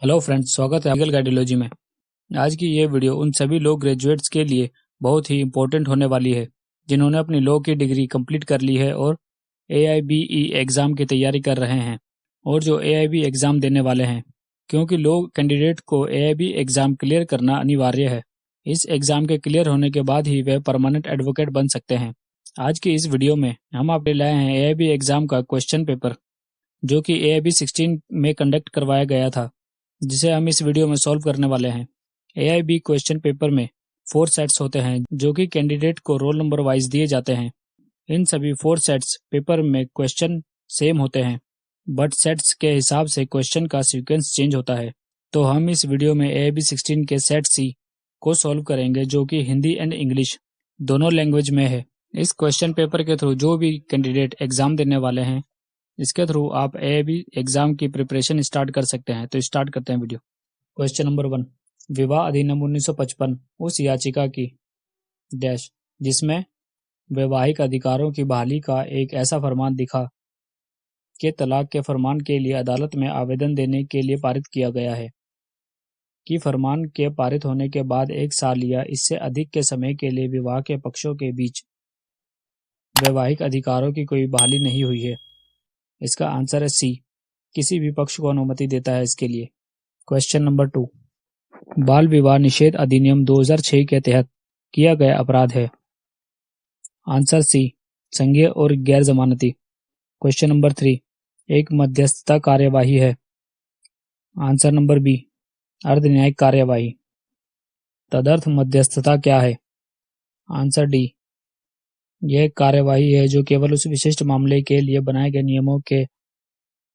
Hello friends, स्वागत है legal गाइडोलॉजी में। आज की ये वीडियो उन सभी लॉ ग्रेजुएट्स के लिए बहुत ही इम्पोर्टेंट होने वाली है जिन्होंने अपनी लॉ की डिग्री कंप्लीट कर ली है और AIBE एग्ज़ाम की तैयारी कर रहे हैं और जो AIB एग्ज़ाम देने वाले हैं, क्योंकि लॉ कैंडिडेट को AIB एग्ज़ाम क्लियर करना अनिवार्य है। इस एग्ज़ाम के क्लियर होने के बाद ही वे परमानेंट एडवोकेट बन सकते हैं। आज की इस वीडियो में हम आपके लाए हैं AIB एग्ज़ाम का क्वेश्चन पेपर, जो कि AIB 16 में कंडक्ट करवाया गया था, जिसे हम इस वीडियो में सॉल्व करने वाले हैं। AIB क्वेश्चन पेपर में 4 सेट्स होते हैं जो कि कैंडिडेट को रोल नंबर वाइज दिए जाते हैं। इन सभी 4 सेट्स पेपर में क्वेश्चन सेम होते हैं, बट सेट्स के हिसाब से क्वेश्चन का सीक्वेंस चेंज होता है। तो हम इस वीडियो में AIB 16 के सेट C को सॉल्व करेंगे, जो कि हिंदी एंड इंग्लिश दोनों लैंग्वेज में है। इस क्वेश्चन पेपर के थ्रू जो भी कैंडिडेट एग्जाम देने वाले हैं, इसके थ्रू आप AIB एग्जाम की प्रिपरेशन स्टार्ट कर सकते हैं। तो स्टार्ट करते हैं वीडियो। क्वेश्चन नंबर 1, विवाह अधिनियम 1955 उस याचिका की डैश जिसमें वैवाहिक अधिकारों की बहाली का एक ऐसा फरमान दिखा कि तलाक के फरमान के लिए अदालत में आवेदन देने के लिए पारित किया गया है कि फरमान के पारित होने के बाद 1 साल या इससे अधिक के समय के लिए विवाह के पक्षों के बीच वैवाहिक अधिकारों की कोई बहाली नहीं हुई है। इसका आंसर है C, किसी भी पक्ष को अनुमति देता है इसके लिए। क्वेश्चन नंबर 2, बाल विवाह निषेध अधिनियम 2006 के तहत किया गया अपराध है। आंसर C, संज्ञेय और गैर जमानती। क्वेश्चन नंबर 3, एक मध्यस्थता कार्यवाही है। आंसर नंबर B, अर्ध न्यायिक कार्यवाही। तदर्थ मध्यस्थता क्या है? आंसर D, यह कार्यवाही है जो केवल उस विशिष्ट मामले के लिए बनाए गए नियमों के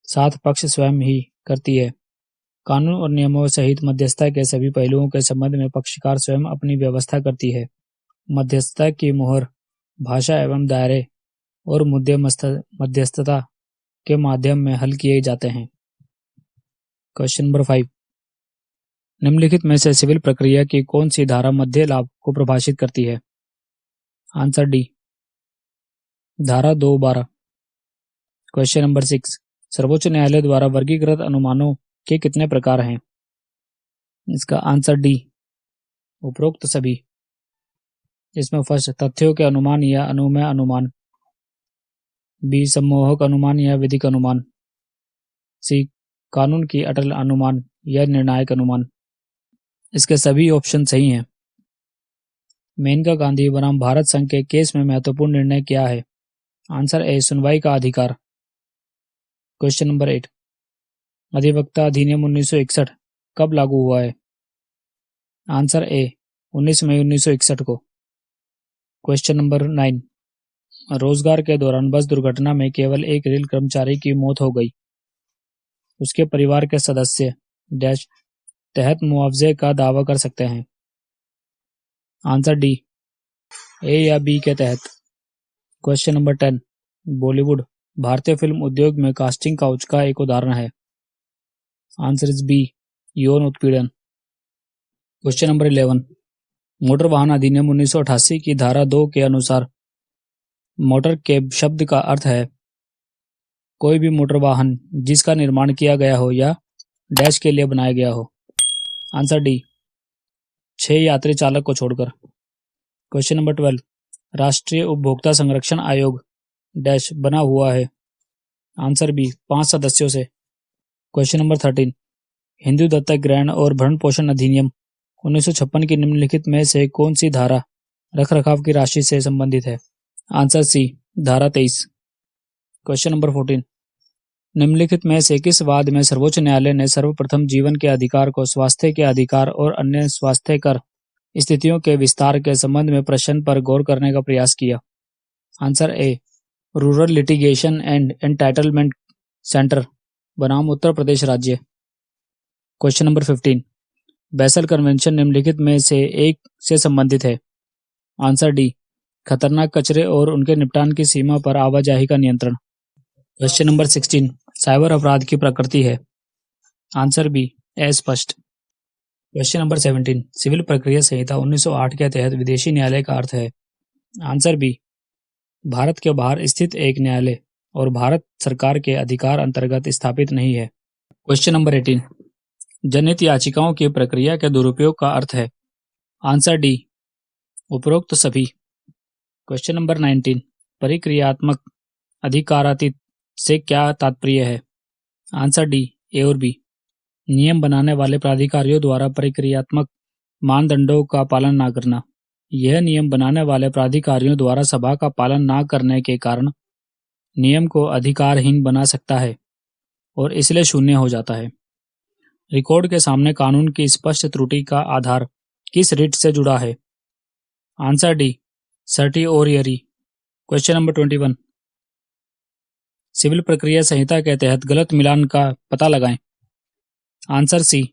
साथ पक्ष स्वयं ही करती है। कानून और नियमों सहित मध्यस्थता के सभी पहलुओं के संबंध में पक्षकार स्वयं अपनी व्यवस्था करती है। मध्यस्थता की मोहर भाषा एवं दायरे और मुद्दे मध्यस्थता के माध्यम में हल किए जाते हैं। क्वेश्चन नंबर 5, निम्नलिखित में से सिविल प्रक्रिया की कौन सी धारा मध्य लाभ को परिभाषित करती है? आंसर D, धारा 212। क्वेश्चन नंबर 6, सर्वोच्च न्यायालय द्वारा वर्गीकृत अनुमानों के कितने प्रकार हैं? इसका आंसर D, उपरोक्त सभी। इसमें फर्स्ट, तथ्यों के अनुमान या अनुमेय अनुमान। B, सम्मोहक अनुमान या विधिक अनुमान। C, कानून की अटल अनुमान या निर्णायक अनुमान। इसके सभी ऑप्शन सही हैं। मेनका गांधी बनाम भारत संघ के केस में महत्वपूर्ण निर्णय क्या है? आंसर A, सुनवाई का अधिकार। क्वेश्चन नंबर 8, अधिवक्ता अधिनियम 1961 कब लागू हुआ है? आंसर A, 19 मई 1961 को। क्वेश्चन नंबर 9, रोजगार के दौरान बस दुर्घटना में केवल एक रेल कर्मचारी की मौत हो गई। उसके परिवार के सदस्य डैश तहत मुआवजे का दावा कर सकते हैं। आंसर D, A या B के तहत। क्वेश्चन नंबर 10, बॉलीवुड भारतीय फिल्म उद्योग में कास्टिंग काउच का एक उदाहरण है। आंसर इज B, यौन उत्पीड़न। क्वेश्चन नंबर 11, मोटर वाहन अधिनियम 1988 की धारा 2 के अनुसार मोटर के शब्द का अर्थ है कोई भी मोटर वाहन जिसका निर्माण किया गया हो या डैश के लिए बनाया गया हो। आंसर D, 6 यात्री चालक को छोड़कर। क्वेश्चन नंबर 12, राष्ट्रीय उपभोक्ता संरक्षण आयोग डैश बना हुआ है। आंसर B, 5 सदस्यों से। क्वेश्चन नंबर 13, हिंदू दत्तक ग्रहण और भरण पोषण अधिनियम 1956 की निम्नलिखित में से कौन सी धारा रखरखाव की राशि से संबंधित है? आंसर C, धारा 23। क्वेश्चन नंबर 14, निम्नलिखित में से किस वाद में सर्वोच्च न्यायालय ने सर्वप्रथम जीवन के अधिकार को स्वास्थ्य के अधिकार और अन्य स्वास्थ्यकर स्थितियों के विस्तार के संबंध में प्रश्न पर गौर करने का प्रयास किया? Answer A, rural litigation and entitlement centre बनाम उत्तर प्रदेश राज्य। क्वेश्चन नंबर 15, बैसल कन्वेंशन निम्नलिखित में से एक से संबंधित है। आंसर D, खतरनाक कचरे और उनके निपटान की सीमा पर आवाजाही का नियंत्रण। क्वेश्चन नंबर 16, साइबर अपराध की प्रकृति है। आंसर B, अस्पष्ट। क्वेश्चन नंबर 17, सिविल प्रक्रिया संहिता 1908 के तहत विदेशी न्यायालय का अर्थ है। आंसर B, भारत के बाहर स्थित एक न्यायालय और भारत सरकार के अधिकार अंतर्गत स्थापित नहीं है। क्वेश्चन नंबर 18, जनहित याचिकाओं की प्रक्रिया के दुरुपयोग का अर्थ है? आंसर डी, उपरोक्त सभी। क्वेश्चन नंबर 19, परिक्रियात्मक अधिकारातीत से क्या तात्पर्य है? आंसर डी, ए और बी। नियम बनाने वाले प्राधिकारियों द्वारा प्रक्रियात्मक मानदंडों का पालन न करना। यह नियम बनाने वाले प्राधिकारियों द्वारा सभा का पालन न करने के कारण नियम को अधिकारहीन बना सकता है और इसलिए शून्य हो जाता है। रिकॉर्ड के सामने कानून की स्पष्ट त्रुटि का आधार किस रिट से जुड़ा है? Answer D, certiorari. Question number 21, civil प्रक्रिया संहिता के तहत गलत मिलान का पता लगाएं। आंसर सी,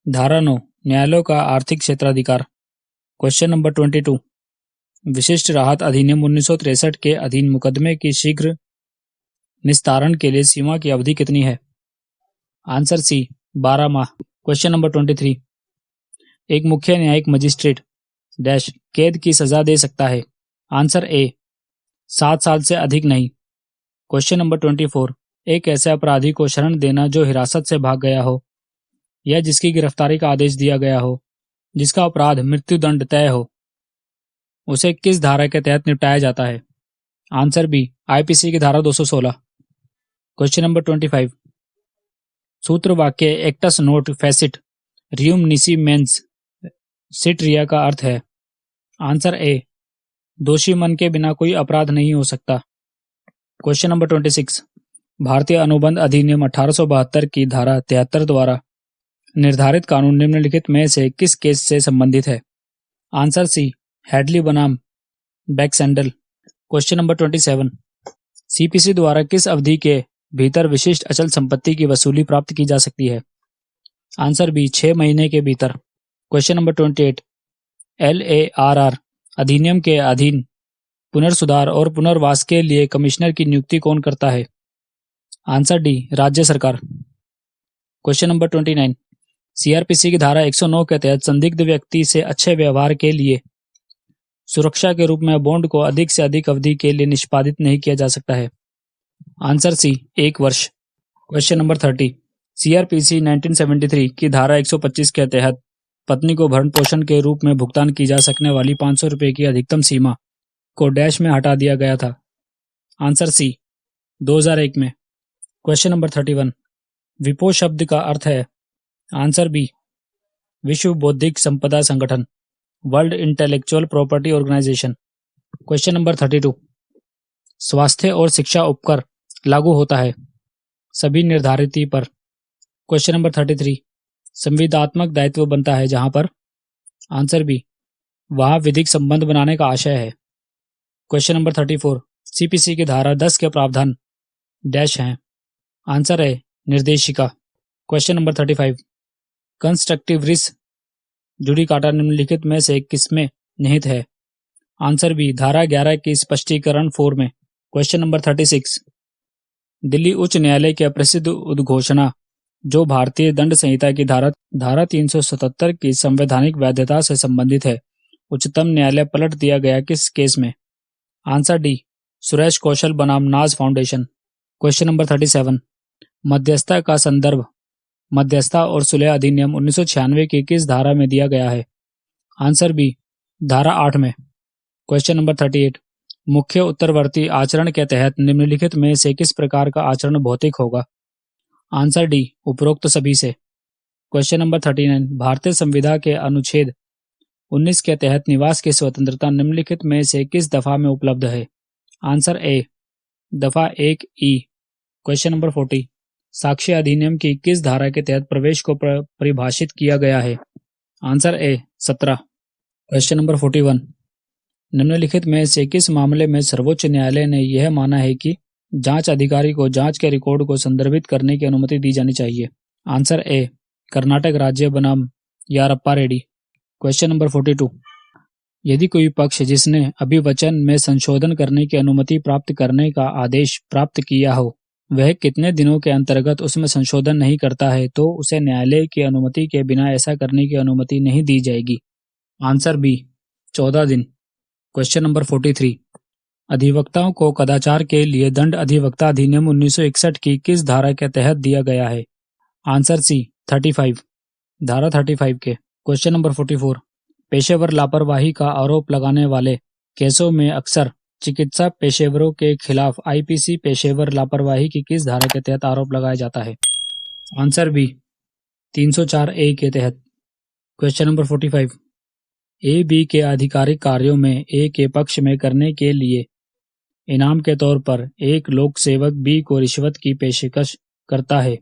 धारा 9, न्यायालयों का आर्थिक क्षेत्राधिकार। क्वेश्चन नंबर 22, विशिष्ट राहत अधिनियम 1963 के अधीन मुकदमे की शीघ्र निस्तारण के लिए सीमा की अवधि कितनी है? आंसर सी, 12 माह। क्वेश्चन नंबर 23, एक मुख्य न्यायिक मजिस्ट्रेट डैश कैद की सजा दे सकता है। आंसर ए, 7 साल से अधिक नहीं। क्वेश्चन नंबर 24, एक ऐसे अपराधी को शरण देना जो हिरासत से भाग गया हो या जिसकी गिरफ्तारी का आदेश दिया गया हो, जिसका अपराध मृत्युदंड तय हो, उसे किस धारा के तहत निपटाया जाता है? आंसर बी, आईपीसी की धारा 216। क्वेश्चन नंबर 25, सूत्र वाक्य actus non facit reum nisi mens sit rea का अर्थ है? आंसर ए, दोषी मन के बिना कोई अपराध नहीं हो सकता। क्वेश्चन नंबर 26, भारतीय अनुबंध अधिनियम 1872 की धारा 73 द्वारा निर्धारित कानून निम्नलिखित में से किस केस से संबंधित है? आंसर सी, हेडली बनाम बैक्सेंडल। क्वेश्चन नंबर 27, सीपीसी द्वारा किस अवधि के भीतर विशिष्ट अचल संपत्ति की वसूली प्राप्त की जा सकती है? आंसर बी, 6 महीने के भीतर। क्वेश्चन नंबर 28, LARR अधिनियम के अधीन पुनर्सुधार और पुनर्वास के लिए कमिश्नर की नियुक्ति कौन करता है? आंसर डी, राज्य सरकार। क्वेश्चन नंबर 29, सीआरपीसी की धारा 109 के तहत संदिग्ध व्यक्ति से अच्छे व्यवहार के लिए सुरक्षा के रूप में बॉन्ड को अधिक से अधिक अवधि के लिए निष्पादित नहीं किया जा सकता है। आंसर सी, 1 वर्ष। क्वेश्चन नंबर 30, सीआरपीसी 1973 की धारा 125 के तहत पत्नी को भरण पोषण के रूप में भुगतान की जा सकने वाली 500 रुपये की अधिकतम सीमा को डैश में हटा दिया गया था। आंसर सी, 2001 में। क्वेश्चन नंबर 31, विपो शब्द का अर्थ है? आंसर बी, विश्व बौद्धिक संपदा संगठन, world intellectual property organisation. Question number 32, स्वास्थ्य और शिक्षा उपकर लागू होता है सभी निर्धारित पर। क्वेश्चन नंबर 33, संविदात्मक दायित्व बनता है जहां पर? आंसर बी, वहां विधिक संबंध बनाने का आशय है। क्वेश्चन नंबर 34, सीपीसी की धारा 10 के प्रावधान डैश हैं? आंसर है निर्देशिका। Question number 35, constructive risk judicata निम्नलिखित में से किसमें निहित है? आंसर बी, धारा 11 की स्पष्टीकरण 4 में। क्वेश्चन नंबर 36, दिल्ली उच्च न्यायालय की प्रसिद्ध उद्घोषणा जो भारतीय दंड संहिता की धारा 377 की संवैधानिक वैधता से संबंधित है, उच्चतम न्यायालय पलट दिया गया किस केस में? आंसर डी, सुरेश कौशल बनाम नाज फाउंडेशन। क्वेश्चन नंबर 37, मध्यस्थता का संदर्भ मध्यस्थता और सुलह अधिनियम 1996 की किस धारा में दिया गया है? आंसर बी, धारा 8 में। क्वेश्चन नंबर 38, मुख्य उत्तरवर्ती आचरण के तहत निम्नलिखित में से किस प्रकार का आचरण भौतिक होगा? आंसर डी, उपरोक्त सभी से। क्वेश्चन नंबर 39, भारतीय संविधा के अनुच्छेद 19 के तहत निवास की स्वतंत्रता निम्नलिखित में से किस दफा में उपलब्ध है? आंसर ए, दफा 1E। क्वेश्चन नंबर 40, साक्ष्य अधिनियम की किस धारा के तहत प्रवेश को परिभाषित किया गया है? Answer A, 17। क्वेश्चन नंबर 41, निम्नलिखित में से किस मामले में सर्वोच्च न्यायालय ने यह माना है कि जांच अधिकारी को जांच के रिकॉर्ड को संदर्भित करने की अनुमति दी जानी चाहिए? आंसर ए, कर्नाटक राज्य बनाम यारप्पा रेड्डी। क्वेश्चन नंबर 42, यदि कोई पक्ष जिसने अभिवचन में संशोधन करने की अनुमति प्राप्त करने का आदेश प्राप्त किया हो वह कितने दिनों के अंतर्गत उसमें संशोधन नहीं करता है तो उसे न्यायालय की अनुमति के बिना ऐसा करने की अनुमति नहीं दी जाएगी? आंसर बी, 14 दिन। क्वेश्चन नंबर 43, अधिवक्ताओं को कदाचार के लिए दंड अधिवक्ता अधिनियम 1961 की किस धारा के तहत दिया गया है? आंसर सी, 35 धारा 35 के। क्वेश्चन नंबर 44 पेशेवर लापरवाही का आरोप लगाने वाले केसों में अक्सर चिकित्सा पेशेवरों के खिलाफ आईपीसी पेशेवर लापरवाही की किस धारा के तहत आरोप लगाया जाता है? आंसर बी 304A के तहत। क्वेश्चन नंबर 45 ए बी के आधिकारिक कार्यों में ए के पक्ष में करने के लिए इनाम के तौर पर एक लोक सेवक बी को रिश्वत की पेशकश करता है,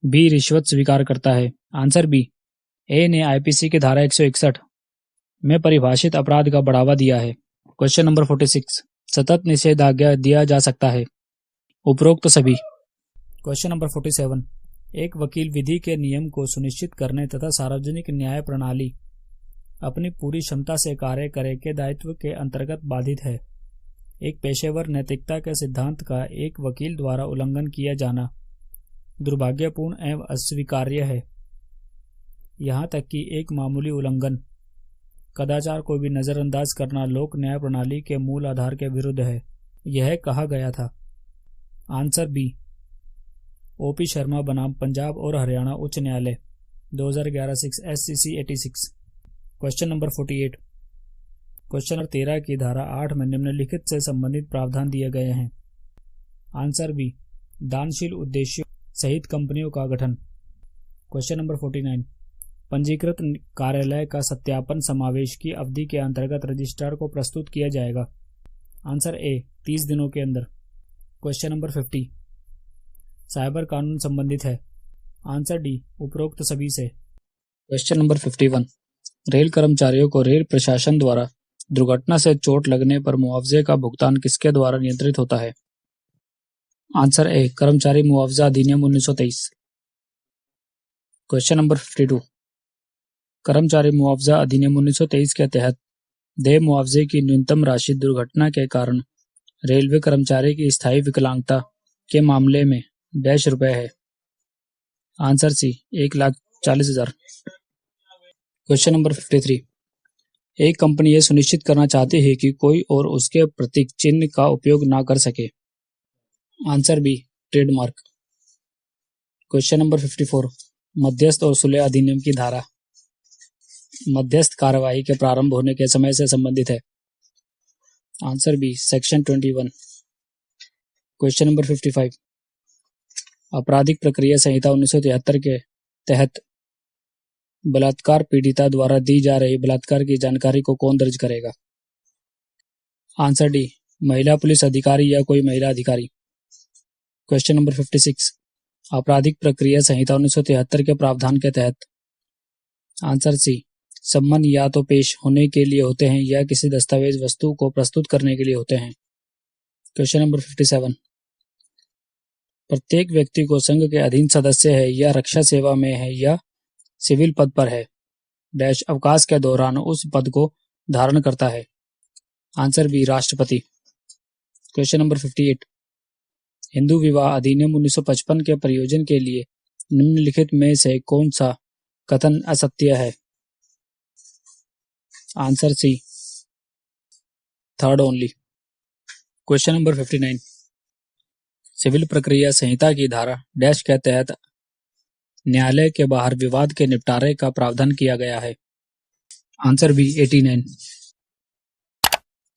बी रिश्वत स्वीकार करता है। आंसर बी ए ने आईपीसी की धारा 161 में परिभाषित अपराध का बढ़ावा दिया है। क्वेश्चन नंबर 46 सतत निषेधाज्ञा दिया जा सकता है, उपरोक्त सभी। क्वेश्चन नंबर 47 एक वकील विधि के नियम को सुनिश्चित करने तथा सार्वजनिक न्याय प्रणाली अपनी पूरी क्षमता से कार्य करे के दायित्व के अंतर्गत बाधित है। एक पेशेवर नैतिकता के सिद्धांत का एक वकील द्वारा उल्लंघन किया जाना दुर्भाग्यपूर्ण एवं अस्वीकार्य है। यहाँ तक कि एक मामूली उल्लंघन कदाचार को भी नजरअंदाज करना लोक न्याय प्रणाली के मूल आधार के विरुद्ध है, यह कहा गया था। आंसर बी ओपी शर्मा बनाम पंजाब और हरियाणा उच्च न्यायालय 2011 6 SCC 86। Question number 48 question number 13 की धारा 8 में निम्नलिखित से संबंधित प्रावधान दिए गए हैं। आंसर बी दानशील उद्देश्यों सहित कंपनियों का गठन। क्वेश्चन नंबर 49 पंजीकृत कार्यालय का सत्यापन समावेश की अवधि के अंतर्गत रजिस्ट्रार को प्रस्तुत किया जाएगा। आंसर ए 30 दिनों के अंदर। क्वेश्चन नंबर 50 साइबर कानून संबंधित है। आंसर डी उपरोक्त सभी से। क्वेश्चन नंबर 51 रेल कर्मचारियों को रेल प्रशासन द्वारा दुर्घटना से चोट लगने पर मुआवजे का भुगतान किसके द्वारा नियंत्रित होता है? आंसर ए कर्मचारी मुआवजा अधिनियम 1923। क्वेश्चन नंबर 52 कर्मचारी मुआवजा अधिनियम 1923 के तहत देय मुआवजे की न्यूनतम राशि दुर्घटना के कारण रेलवे कर्मचारी की स्थायी विकलांगता के मामले में डैश रुपए है। आंसर सी 1,40,000। क्वेश्चन नंबर 53 एक कंपनी यह सुनिश्चित करना चाहती है कि कोई और उसके प्रतीक चिन्ह का उपयोग ना कर सके। Answer B trademark. Question number 54 मध्यस्थ और सुलह अधिनियम की धारा मध्यस्थ कार्यवाही के प्रारंभ होने के समय से संबंधित है। Answer B section 21। Question number 55 आपराधिक प्रक्रिया संहिता 1973 के तहत बलात्कार पीड़िता द्वारा दी जा रही बलात्कार की जानकारी को कौन दर्ज करेगा? आंसर डी महिला पुलिस अधिकारी या कोई महिला अधिकारी। क्वेश्चन नंबर 56 आपराधिक प्रक्रिया संहिता 1973 के प्रावधान के तहत। आंसर सी सम्मन या तो पेश होने के लिए होते हैं या किसी दस्तावेज वस्तु को प्रस्तुत करने के लिए होते हैं। क्वेश्चन नंबर 57 प्रत्येक व्यक्ति को संघ के अधीन सदस्य है या रक्षा सेवा में है या सिविल पद पर है डैश अवकाश के दौरान उस पद को धारण करता है। आंसर बी राष्ट्रपति। क्वेश्चन नंबर 58 हिंदू विवाह अधिनियम 1955 के प्रयोजन के लिए निम्नलिखित में से कौन सा कथन असत्य है? Answer C third only. Question number 59 civil प्रक्रिया संहिता की धारा डैश के तहत न्यायालय के बाहर विवाद के निपटारे का प्रावधान किया गया है। Answer B 89।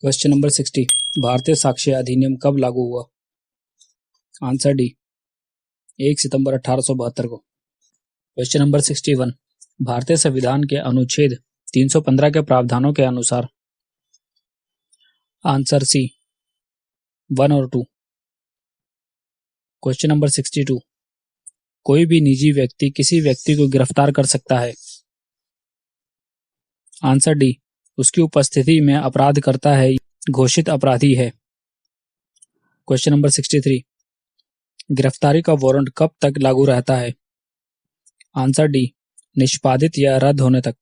क्वेश्चन नंबर 60 भारतीय साक्ष्य अधिनियम कब लागू हुआ? आंसर डी 1 सितंबर 1872 को। क्वेश्चन नंबर 61 भारतीय संविधान के अनुच्छेद 315 के प्रावधानों के अनुसार। आंसर सी 1 और 2। क्वेश्चन नंबर 62 कोई भी निजी व्यक्ति किसी व्यक्ति को गिरफ्तार कर सकता है। आंसर डी उसकी उपस्थिति में अपराध करता है घोषित अपराधी है। क्वेश्चन नंबर 63 गिरफ्तारी का वारंट कब तक लागू रहता है? आंसर डी निष्पादित या रद्द होने तक।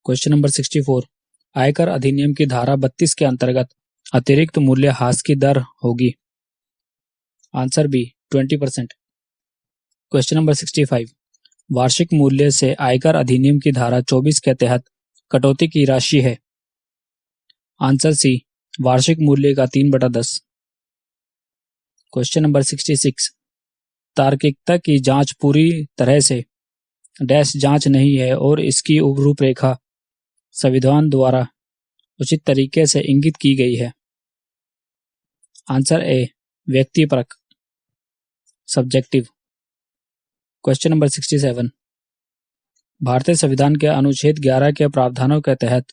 क्वेश्चन नंबर 64 आयकर अधिनियम की धारा 32 के अंतर्गत अतिरिक्त मूल्य ह्रास की दर होगी। Answer B 20%। क्वेश्चन नंबर 65 वार्षिक मूल्य से आयकर अधिनियम की धारा 24 के तहत कटौती की राशि है। आंसर सी वार्षिक मूल्य का 3/10। क्वेश्चन नंबर 66 तार्किकता की जांच पूरी तरह से डैश जांच नहीं है और इसकी रूपरेखा संविधान द्वारा उचित तरीके से इंगित की गई है। आंसर ए व्यक्तिपरक सब्जेक्टिव। क्वेश्चन नंबर 67, भारतीय संविधान के अनुच्छेद 11 के प्रावधानों के तहत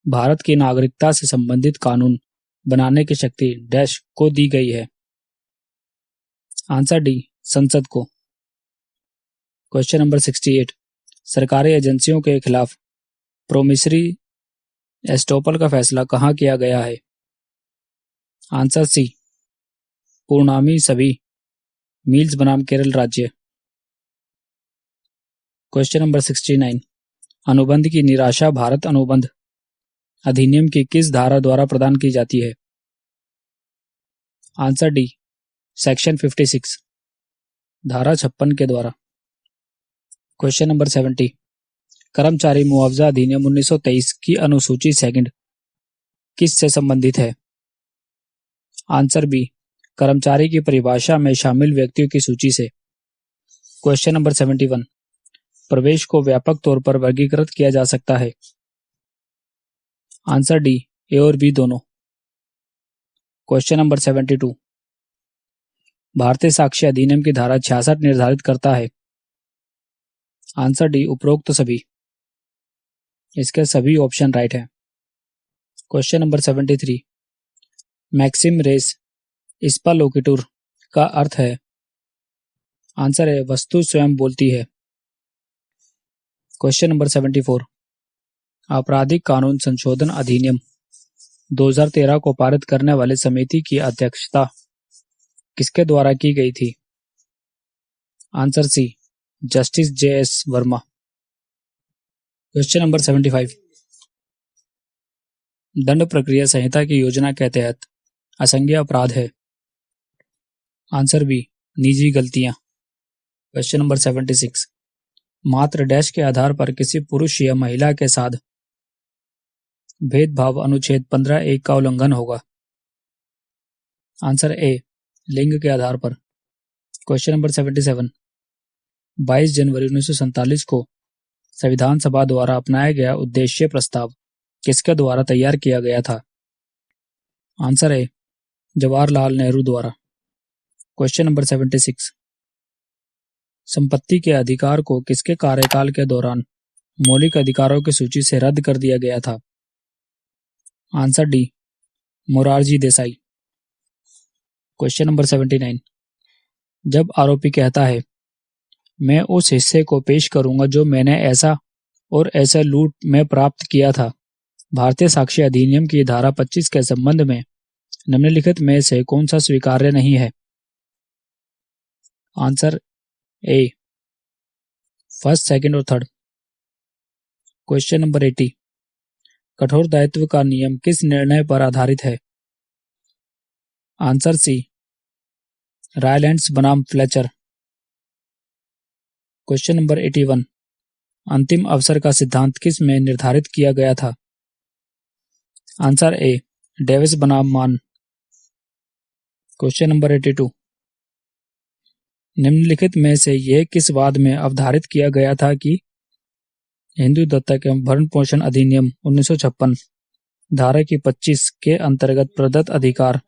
भारत की नागरिकता से संबंधित कानून बनाने की शक्ति डैश को दी गई है। आंसर डी संसद को। क्वेश्चन नंबर 68, सरकारी एजेंसियों के खिलाफ प्रोमिसरी एस्टॉपल का फैसला कहाँ किया गया है। आंसर सी पूर्णामी सभी मील्स बनाम केरल राज्य। क्वेश्चन नंबर 69, अनुबंध की निराशा भारत अनुबंध अधिनियम की किस धारा द्वारा प्रदान की जाती है। आंसर डी सेक्शन 56 धारा 56 के द्वारा। क्वेश्चन नंबर 70, कर्मचारी मुआवजा अधिनियम 1923 की अनुसूची सेकंड किस से संबंधित है। आंसर बी कर्मचारी की परिभाषा में शामिल व्यक्तियों की सूची से। क्वेश्चन नंबर 71, प्रवेश को व्यापक तौर पर वर्गीकृत किया जा सकता है। आंसर डी ए और बी दोनों। क्वेश्चन नंबर 72, भारतीय साक्ष्य अधिनियम की धारा 66 निर्धारित करता है। आंसर डी उपरोक्त सभी। इसके सभी ऑप्शन राइट हैं। क्वेश्चन नंबर 73, मैक्सिम रेस इस्पा लोकिटुर का अर्थ है। आंसर है वस्तु स्वयं बोलती है। क्वेश्चन नंबर 74, आपराधिक कानून संशोधन अधिनियम 2013 को पारित करने वाली समिति की अध्यक्षता किसके द्वारा की गई थी। Answer C justice J S. Verma. Question number 75, दंड प्रक्रिया संहिता की योजना के तहत असंज्ञेय अपराध है। आंसर बी निजी गलतियां। क्वेश्चन नंबर 76, मात्र डैश के आधार पर किसी पुरुष या महिला के साथ भेदभाव अनुच्छेद 15(1) का उल्लंघन होगा। आंसर ए लिंग के आधार पर। क्वेश्चन नंबर 77, 22 जनवरी 1947 को संविधान सभा द्वारा अपनाया गया उद्देश्य प्रस्ताव किसके द्वारा तैयार किया गया था। आंसर ए जवाहरलाल नेहरू द्वारा। क्वेश्चन नंबर 76, संपत्ति के अधिकार को किसके कार्यकाल के दौरान मौलिक अधिकारों की सूची से रद्द कर दिया गया था। Answer D Morarji Desai. Question number 79, जब आरोपी कहता है मैं उस हिस्से को पेश करूंगा जो मैंने ऐसा और ऐसा लूट में प्राप्त किया था, भारतीय साक्ष्य अधिनियम की धारा 25 के संबंध में निम्नलिखित में से कौन सा स्वीकार्य नहीं है। आंसर ए फर्स्ट, सेकंड और थर्ड। क्वेश्चन नंबर 80, कठोर दायित्व का नियम किस निर्णय पर आधारित है। आंसर सी रायलैंड्स बनाम फ्लेचर। क्वेश्चन नंबर 81, अंतिम अवसर का सिद्धांत किस में निर्धारित किया गया था। आंसर ए डेविस बनाम मान। क्वेश्चन नंबर 82, निम्नलिखित में से यह किस वाद में अवधारित किया गया था कि हिंदू दत्तक एवं भरण पोषण अधिनियम 1956 धारा की 25 के अंतर्गत प्रदत्त अधिकार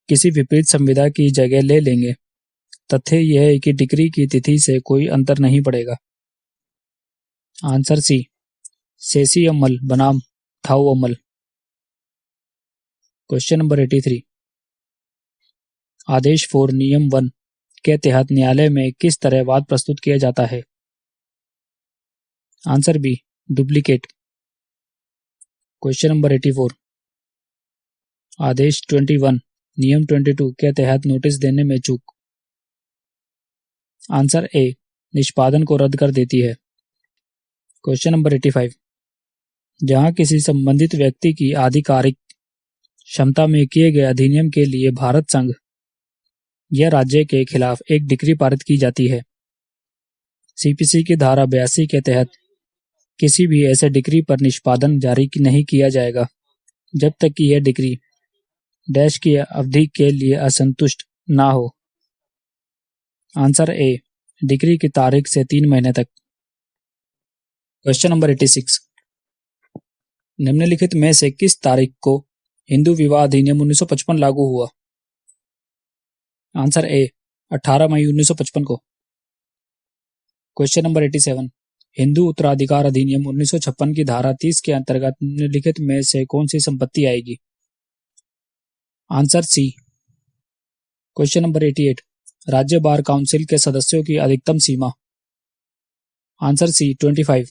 किसी विपरीत संविदा की जगह ले लेंगे। तथ्य यह है कि डिक्री की तिथि से कोई अंतर नहीं पड़ेगा। आंसर सी सेसी अमल बनाम थाऊ अमल। क्वेश्चन नंबर 83, आदेश 4 नियम 1 के तहत न्यायालय में किस तरह वाद प्रस्तुत किया जाता है। Answer B duplicate. Question number 84, आदेश 21 नियम 22 के तहत नोटिस देने में चूक। आंसर ए निष्पादन को रद्द कर देती है। क्वेश्चन नंबर 85, जहां किसी संबंधित व्यक्ति की आधिकारिक क्षमता में किए गए अधिनियम के लिए भारत संघ या राज्य के खिलाफ एक डिक्री पारित की जाती है, सीपीसी की धारा 82 के तहत किसी भी ऐसे डिक्री पर निष्पादन जारी नहीं किया जाएगा जब तक कि यह डिक्री डैश की अवधि के लिए असंतुष्ट ना हो। आंसर ए, डिग्री की तारीख से 3 महीने तक। क्वेश्चन नंबर 86, निम्नलिखित में से किस तारीख को हिंदू विवाह अधिनियम 1955 लागू हुआ? आंसर ए, 18 मई 1955 को। क्वेश्चन नंबर 87, हिंदू उत्तराधिकार अधिनियम 1956 की धारा 30 के अंतर्गत निम्नलिखित में से कौन सी संपत्ति आएगी? Answer C. क्वेश्चन नंबर 88, राज्य बार काउंसिल के सदस्यों की अधिकतम सीमा? Answer C, 25।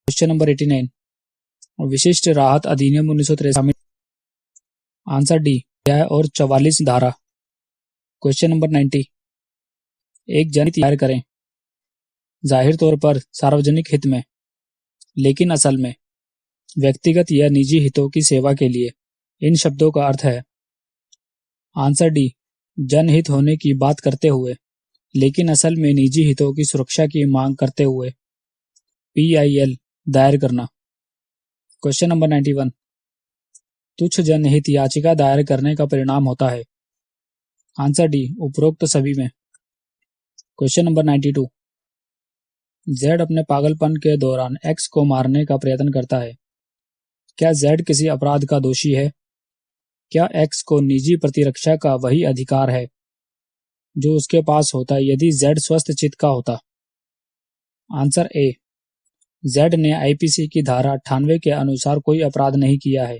क्वेश्चन नंबर 89, विशिष्ट राहत अधिनियम 1963। आंसर डी, अध्याय और 44 धारा। क्वेश्चन नंबर 90, एक जनहित दायर करें, जाहिर तौर पर सार्वजनिक हित में, लेकिन असल में व्यक्तिगत या निजी हितों की सेवा के लिए। इन शब्दों का अर्थ है? आंसर डी, जनहित होने की बात करते हुए लेकिन असल में निजी हितों की सुरक्षा की मांग करते हुए PIL दायर करना। क्वेश्चन नंबर 91, तुच्छ जनहित याचिका दायर करने का परिणाम होता है? आंसर डी, उपरोक्त सभी में। क्वेश्चन नंबर 92, Z अपने पागलपन के दौरान X को मारने का प्रयत्न करता है। क्या Z किसी अपराध का दोषी है? क्या X को निजी प्रतिरक्षा का वही अधिकार है जो उसके पास होता यदि Z स्वस्थ चित्त का होता? आंसर ए, Z ने IPC की धारा 98 के अनुसार कोई अपराध नहीं किया है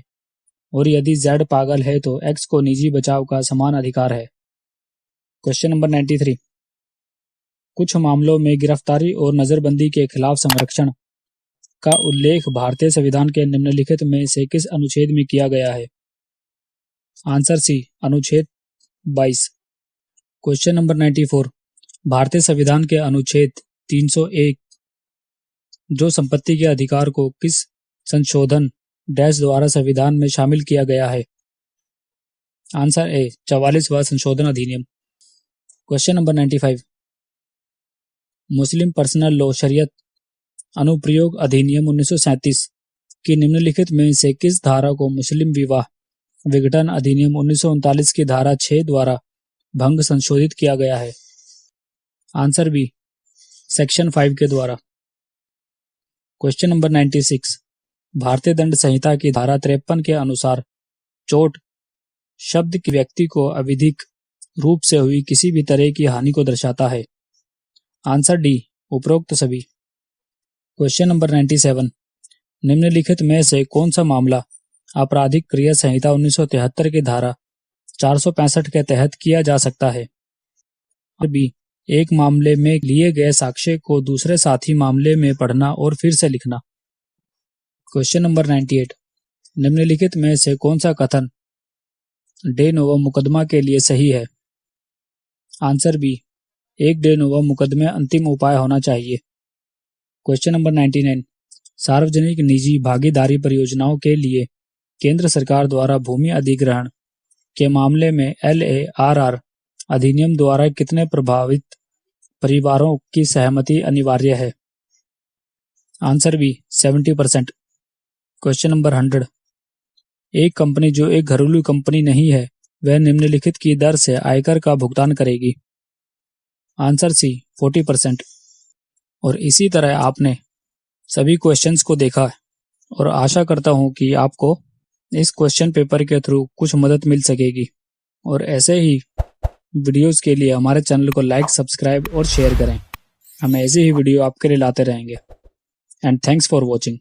और यदि Z पागल है तो X को निजी बचाव का समान अधिकार है। क्वेश्चन नंबर 93, कुछ मामलों में गिरफ्तारी और नजरबंदी के खिलाफ संरक्षण का उल्लेख भारतीय संविधान के निम्नलिखित में से किस अनुच्छेद में किया गया है? आंसर सी, अनुच्छेद 22। क्वेश्चन नंबर 94, भारतीय संविधान के अनुच्छेद 301 जो संपत्ति के अधिकार को किस संशोधन डैश द्वारा संविधान में शामिल किया गया है? आंसर ए, 44वां संशोधन अधिनियम। क्वेश्चन नंबर 95, मुस्लिम पर्सनल लॉ शरीयत अनुप्रयोग अधिनियम 1937 की निम्नलिखित में से किस धारा को मुस्लिम विवाह विघटन अधिनियम 1939 की धारा 6 द्वारा भंग संशोधित किया गया है? आंसर बी, सेक्शन 5 के द्वारा। क्वेश्चन नंबर 96, भारतीय दंड संहिता की धारा 53 के अनुसार चोट शब्द की व्यक्ति को अविधिक रूप से हुई किसी भी तरह की हानि को दर्शाता है? आंसर डी, उपरोक्त सभी। क्वेश्चन नंबर 97, निम्नलिखित में से कौन सा मामला आपराधिक क्रिया संहिता 1973 की धारा 465 के तहत किया जा सकता है? बी, एक मामले में लिए गए साक्ष्य को दूसरे साथी मामले में पढ़ना और फिर से लिखना। क्वेश्चन नंबर 98, निम्नलिखित में से कौन सा कथन डे नोवो मुकदमा के लिए सही है? आंसर बी, एक डे नोवो मुकदमे अंतिम उपाय होना चाहिए। क्वेश्चन नंबर 99, सार्वजनिक निजी भागीदारी परियोजनाओं के लिए केंद्र सरकार द्वारा भूमि अधिग्रहण के मामले में LARR अधिनियम द्वारा कितने प्रभावित परिवारों की सहमति अनिवार्य है? Answer B, 70%। क्वेश्चन नंबर 100, एक कंपनी जो एक घरेलू कंपनी नहीं है वह निम्नलिखित की दर से आयकर का भुगतान करेगी? Answer C, 40%। और इसी तरह आपने सभी क्वेश्चंस को देखा और आशा करता हूं कि आपको इस क्वेश्चन पेपर के थ्रू कुछ मदद मिल सकेगी। और ऐसे ही वीडियोस के लिए हमारे चैनल को लाइक, सब्सक्राइब और शेयर करें। हम ऐसे ही वीडियो आपके लिए लाते रहेंगे। And thanks for watching.